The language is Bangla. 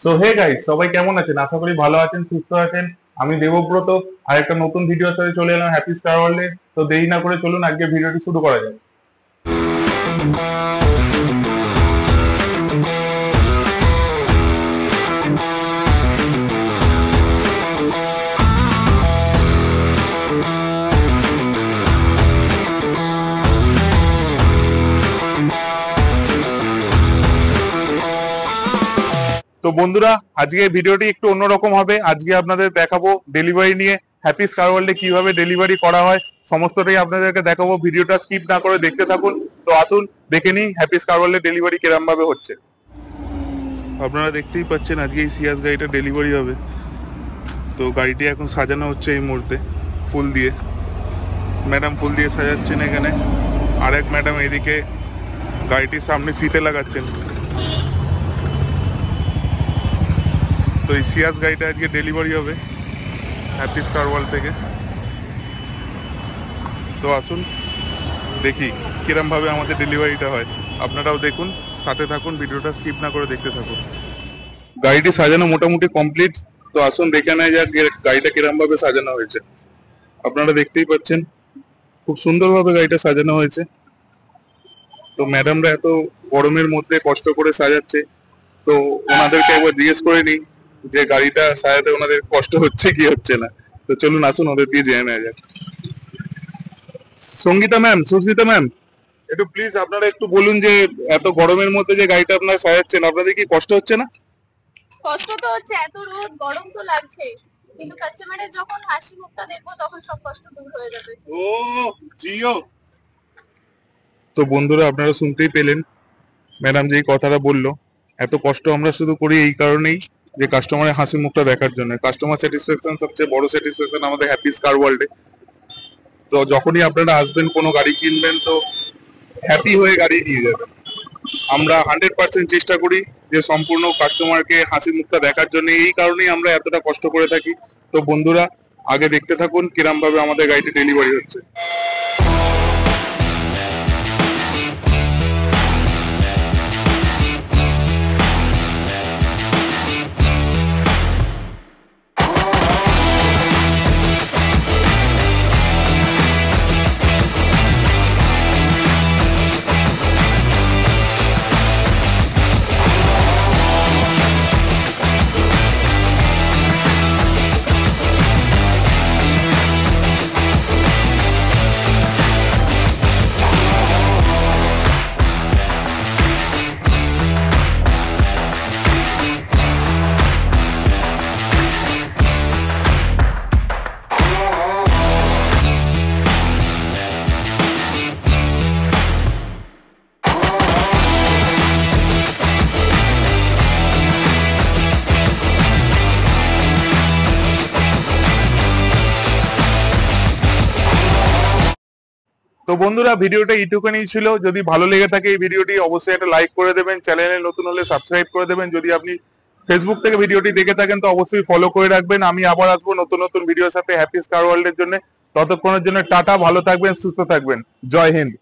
সো হে গাইস, সবাই কেমন আছেন? আশা করি ভালো আছেন, সুস্থ আছেন। আমি দেবব্রত আর একটা নতুন ভিডিওর সাথে চলে এলাম হ্যাপি স্টার ওয়ার্ল্ডে। তো দেরি না করে চলুন আজকে ভিডিওটি শুরু করা যাক। তো বন্ধুরা, আজকে ভিডিওটি একটু অন্যরকম হবে। আজকে আপনাদের দেখাবো ডেলিভারি নিয়ে, হ্যাপি স্টার ওয়ার্ল্ডে কিভাবে ডেলিভারি করা হয় সমস্তটাই আপনাদেরকে দেখাবো। ভিডিওটা স্কিপ না করে দেখতে থাকুন। তো আসুন দেখে নিই হ্যাপি স্টার ওয়ার্ল্ডে ডেলিভারি কিরম ভাবে হচ্ছে। আপনারা দেখতেই পাচ্ছেন আজকে এই সিয়াস গাড়িটা ডেলিভারি হবে। তো গাড়িটি এখন সাজানো হচ্ছে এই মুহূর্তে ফুল দিয়ে। ম্যাডাম ফুল দিয়ে সাজাচ্ছেন এখানে, আর এক ম্যাডাম এদিকে গাড়িটির সামনে ফিতে লাগাচ্ছেন। তো এই সিয়াস গাড়িটা আজকে ডেলিভারি হবে হ্যাপি স্টার ওয়ার্ল্ড থেকে। তো আসুন দেখি কিরম ভাবে আমাদের ডেলিভারিটা হয়। আপনারাও দেখুন, সাথে থাকুন, ভিডিওটা স্কিপ না করে দেখতে থাকুন। গাড়িটি সাজানো মোটামুটি কমপ্লিট। তো আসুন দেখে নেওয়া যাক গাড়িটা কিরম ভাবে সাজানো হয়েছে। আপনারা দেখতেই পাচ্ছেন খুব সুন্দরভাবে গাড়িটা সাজানো হয়েছে। তো ম্যাডামরা এত গরমের মধ্যে কষ্ট করে সাজাচ্ছে। তো ওনাদেরকে একবার জিজ্ঞেস করে নিই যে গাড়িটা সাজাতে ওনাদের কষ্ট হচ্ছে কি হচ্ছে না। তো চলুন আসুন ওদের দিয়ে জেনে নেওয়া যাক। সঙ্গীতা ম্যাম, সুস্মিতা ম্যাম, একটু প্লিজ আপনারা একটু বলুন যে এত গরমের মধ্যে যে গাড়িটা আপনারা সাজাচ্ছেন, আপনাদের কি কষ্ট হচ্ছে না? কষ্ট তো হচ্ছে, এত রোদ গরম তো লাগছে, কিন্তু কাস্টমারের যখন হাসি মুখটা দেখবো তখন সব কষ্ট দূর হয়ে যাবে। ও জিও। তো বন্ধুরা, আপনারা শুনতেই পেলেন ম্যাডাম যেই কথাটা বললো। এত কষ্ট আমরা শুধু করি এই কারণেই যে কাস্টমারের হাসি মুখটা দেখার জন্য। কাস্টমার স্যাটিসফ্যাকশন সবচেয়ে বড় স্যাটিসফ্যাকশন আমাদের হ্যাপি স্টার ওয়ার্ল্ডে। তো যখনই আপনারা আসবেন কোনো গাড়ি কিনবেন, তো হ্যাপি হয়ে গাড়ি নিয়ে যাবেন। আমরা 100% চেষ্টা করি যে সম্পূর্ণ কাস্টমারকে হাসি মুখটা দেখার জন্য। এই কারণেই আমরা এতটা কষ্ট করে থাকি। তো বন্ধুরা, আগে দেখতে থাকুন কিরম ভাবে আমাদের গাড়িটি ডেলিভারি হচ্ছে। তো বন্ধুরা, ভিডিওটা এইটুকুনি ছিল। যদি ভালো লেগে থাকে এই ভিডিওটি, অবশ্যই একটা লাইক করে দেবেন। চ্যানেলে নতুন হলে সাবস্ক্রাইব করে দেবেন। যদি আপনি ফেসবুক থেকে ভিডিওটি দেখে থাকেন তো অবশ্যই ফলো করে রাখবেন। আমি আবার আসবো নতুন নতুন ভিডিওর সাথে হ্যাপি স্টার ওয়ার্ল্ডের জন্য। ততক্ষণের জন্য টাটা, ভালো থাকবেন, সুস্থ থাকবেন। জয় হিন্দ।